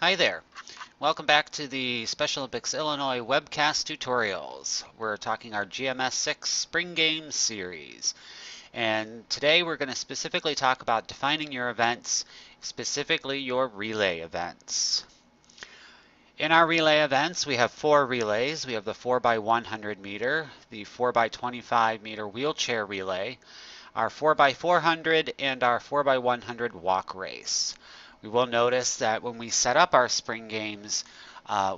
Hi there. Welcome back to the Special Olympics Illinois webcast tutorials. We're talking our GMS 6 Spring Games series. And today we're going to specifically talk about defining your events, specifically your relay events. In our relay events, we have 4 relays. We have the 4x100 meter, the 4x25 meter wheelchair relay, our 4x400, and our 4x100 walk race. We will notice that when we set up our spring games,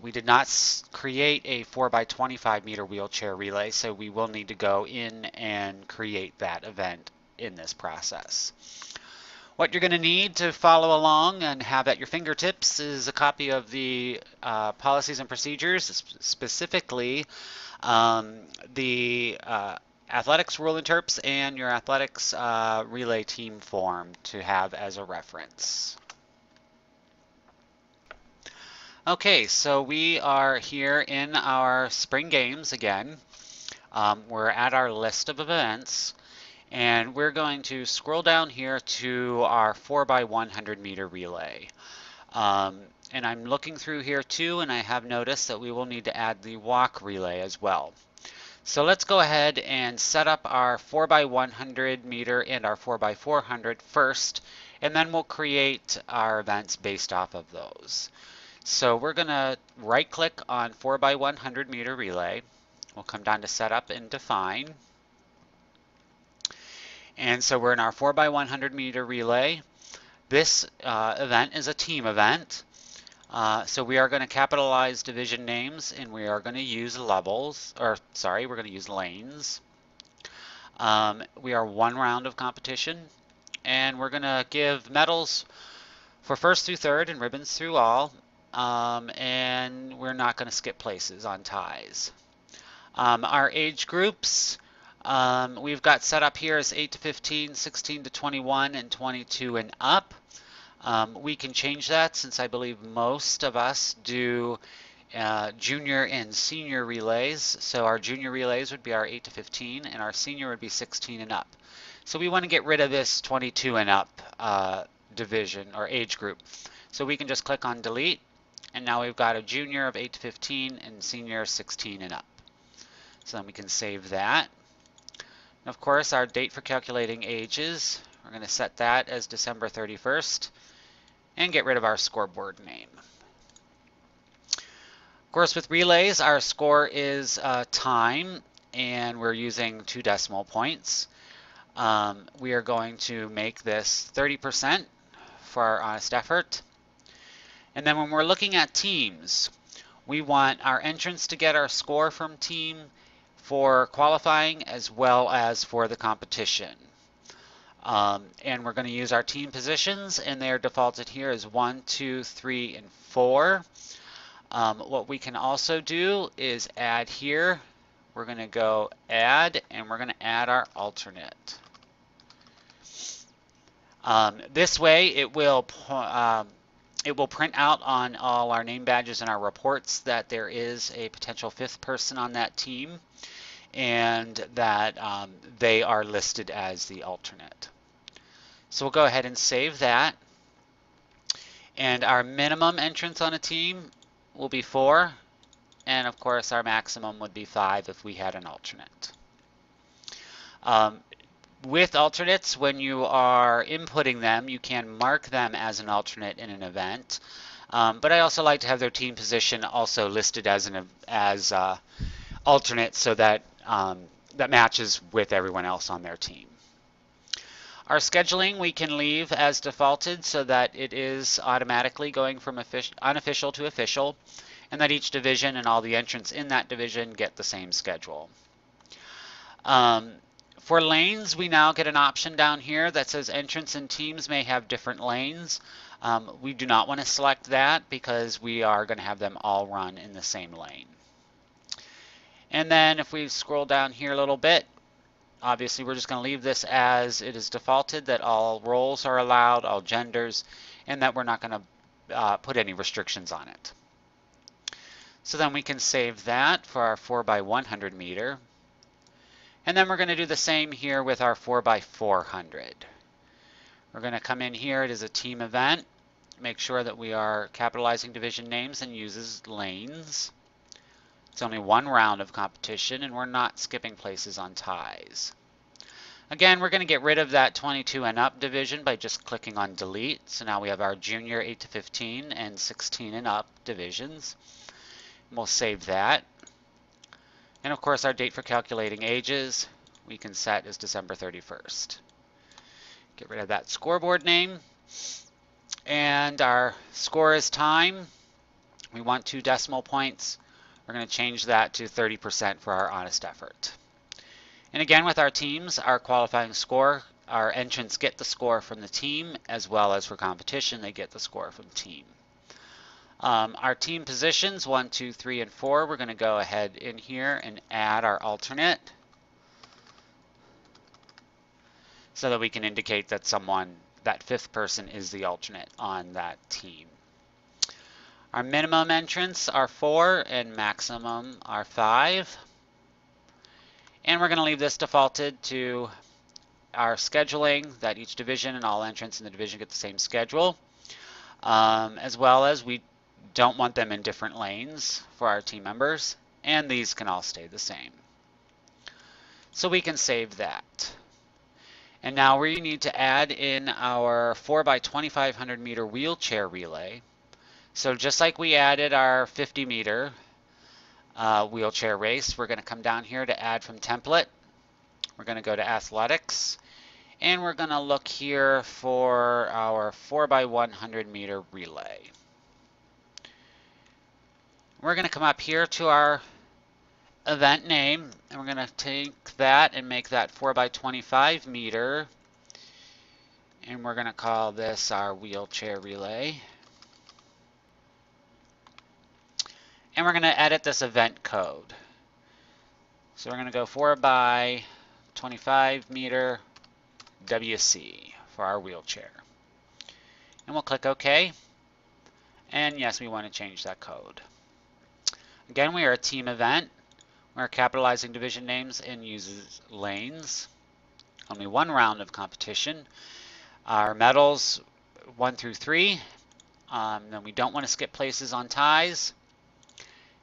we did not create a 4x25 meter wheelchair relay, so we will need to go in and create that event in this process. What you're going to need to follow along and have at your fingertips is a copy of the policies and procedures, specifically the athletics rule interps and your athletics relay team form to have as a reference. Okay, so we are here in our spring games again. We're at our list of events, and we're going to scroll down here to our 4x100 meter relay. And I'm looking through here too, and I have noticed that we will need to add the walk relay as well. So let's go ahead and set up our 4x100 meter and our 4x400 first, and then we'll create our events based off of those. So we're going to right click on 4x100 meter relay. We'll come down to setup and define. And so we're in our 4x100 meter relay. This event is a team event. So we are going to capitalize division names, and we are going to use levels, or sorry, we're going to use lanes. We are one round of competition, and we're going to give medals for first through third and ribbons through all, and we're not going to skip places on ties. Our age groups, we've got set up here as 8 to 15, 16 to 21, and 22 and up. We can change that since I believe most of us do junior and senior relays. So our junior relays would be our 8 to 15, and our senior would be 16 and up. So we want to get rid of this 22 and up division or age group. So we can just click on delete, and now we've got a junior of 8 to 15 and senior 16 and up. So then we can save that. And of course, our date for calculating ages, we're going to set that as December 31st and get rid of our scoreboard name. Of course, with relays, our score is time, and we're using 2 decimal points. We are going to make this 30% for our honest effort. And then when we're looking at teams, we want our entrants to get our score from team for qualifying as well as for the competition. And we're going to use our team positions, and they are defaulted here as 1, 2, 3, and 4. What we can also do is add here. We're going to go add, and we're going to add our alternate. This way it will print out on all our name badges and our reports that there is a potential 5th person on that team, and that they are listed as the alternate. So we'll go ahead and save that. And our minimum entrance on a team will be 4. And of course our maximum would be 5 if we had an alternate. With alternates, when you are inputting them, you can mark them as an alternate in an event. But I also like to have their team position also listed as an alternate so that that matches with everyone else on their team. Our scheduling we can leave as defaulted so that it is automatically going from unofficial to official, and that each division and all the entrants in that division get the same schedule. For lanes, we now get an option down here that says entrants and teams may have different lanes. We do not want to select that because we are going to have them all run in the same lane. And then if we scroll down here a little bit, obviously we're just going to leave this as it is defaulted, that all roles are allowed, all genders, and that we're not going to put any restrictions on it. So then we can save that for our 4x100 meter. And then we're going to do the same here with our 4x400. We're going to come in here, it is a team event. make sure that we are capitalizing division names and uses lanes. It's only one round of competition, and we're not skipping places on ties. Again, we're going to get rid of that 22 and up division by just clicking on delete. So now we have our junior 8 to 15 and 16 and up divisions. We'll save that. And of course, our date for calculating ages we can set as December 31st. Get rid of that scoreboard name. And our score is time. We want 2 decimal points. We're going to change that to 30% for our honest effort. And again, with our teams, our qualifying score, our entrants get the score from the team, as well as for competition, they get the score from the team. Our team positions, 1, 2, 3, and 4, we're going to go ahead in here and add our alternate so that we can indicate that that 5th person is the alternate on that team. Our minimum entrants are 4 and maximum are 5. And we're going to leave this defaulted to our scheduling, that each division and all entrants in the division get the same schedule, as well as we don't want them in different lanes for our team members, and these can all stay the same. So we can save that. And now we need to add in our 4x2500 meter wheelchair relay. So just like we added our 50 meter wheelchair race, we're going to come down here to add from template. We're going to go to athletics, and we're going to look here for our 4x100 meter relay. We're going to come up here to our event name, and we're going to take that and make that 4x25 meter, and we're going to call this our wheelchair relay. And we're going to edit this event code. So we're going to go 4x25 meter WC for our wheelchair. And we'll click OK. And yes, we want to change that code. Again, we are a team event. We're capitalizing division names and uses lanes. Only one round of competition. Our medals 1 through 3. Then we don't want to skip places on ties.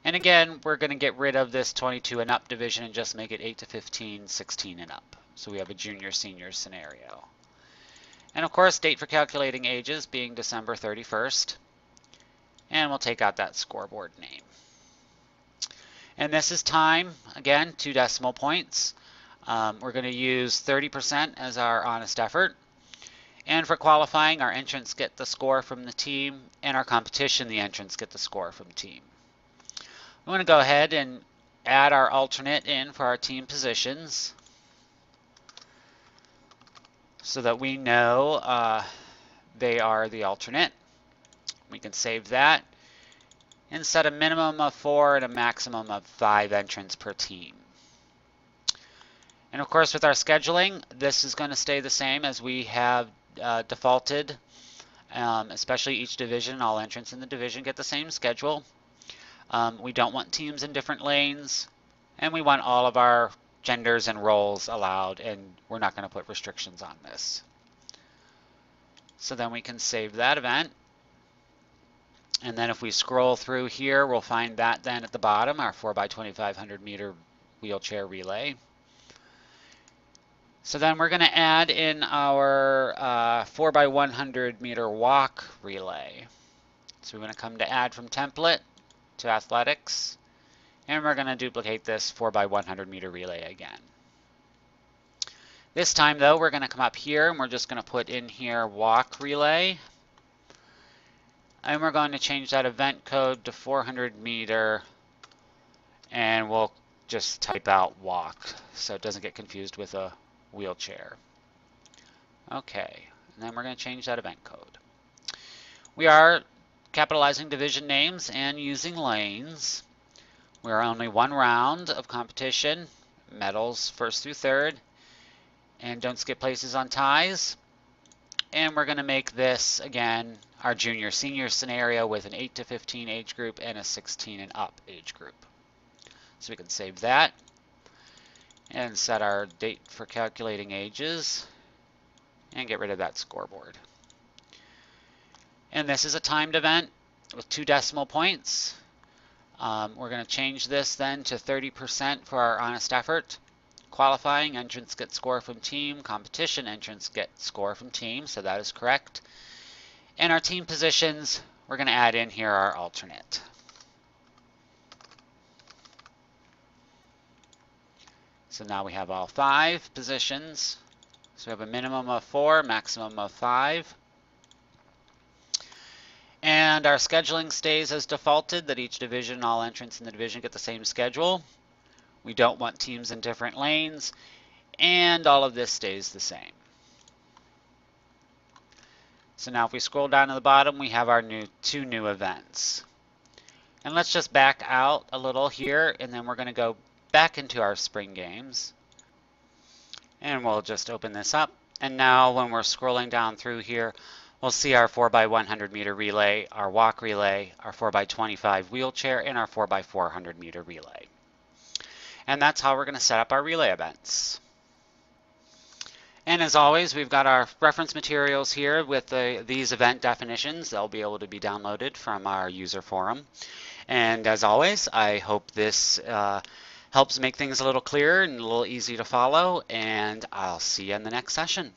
And again, we're going to get rid of this 22 and up division and just make it 8 to 15, 16 and up. So we have a junior-senior scenario. And of course, date for calculating ages being December 31st. And we'll take out that scoreboard name. And this is time, again, 2 decimal points. We're going to use 30% as our honest effort. And for qualifying, our entrants get the score from the team, and our competition, the entrants get the score from the team. I'm going to go ahead and add our alternate in for our team positions so that we know they are the alternate. We can save that and set a minimum of 4 and a maximum of 5 entrants per team. And of course, with our scheduling, this is going to stay the same as we have defaulted, especially each division. All entrants in the division get the same schedule. We don't want teams in different lanes, and we want all of our genders and roles allowed, and we're not going to put restrictions on this. So then we can save that event. And then if we scroll through here, we'll find that then at the bottom, our 4x2500 meter wheelchair relay. So then we're going to add in our 4x100 meter walk relay. So we're going to come to add from template to athletics, and we're going to duplicate this 4x100 meter relay again. This time though, we're going to come up here and we're just going to put in here walk relay. And we're going to change that event code to 400 meter, and we'll just type out walk so it doesn't get confused with a wheelchair. Okay, and then we're going to change that event code. We are capitalizing division names and using lanes. We are only one round of competition, medals 1st through 3rd, and don't skip places on ties. And we're going to make this, again, our junior-senior scenario with an 8 to 15 age group and a 16 and up age group. So we can save that and set our date for calculating ages and get rid of that scoreboard. And this is a timed event with 2 decimal points. We're going to change this then to 30% for our honest effort. Qualifying, entrants get score from team. Competition, entrants get score from team, so that is correct. And our team positions, we're going to add in here our alternate. So now we have all 5 positions. So we have a minimum of 4, maximum of 5. And our scheduling stays as defaulted, that each division, all entrants in the division get the same schedule. We don't want teams in different lanes, and all of this stays the same. So now if we scroll down to the bottom, we have our 2 new events. And let's just back out a little here, and then we're going to go back into our spring games. And we'll just open this up. And now when we're scrolling down through here, we'll see our 4x100 meter relay, our walk relay, our 4x25 wheelchair, and our 4x400 meter relay. And that's how we're going to set up our relay events. And as always, we've got our reference materials here with these event definitions. They'll be able to be downloaded from our user forum. And as always, I hope this helps make things a little clearer and a little easier to follow. And I'll see you in the next session.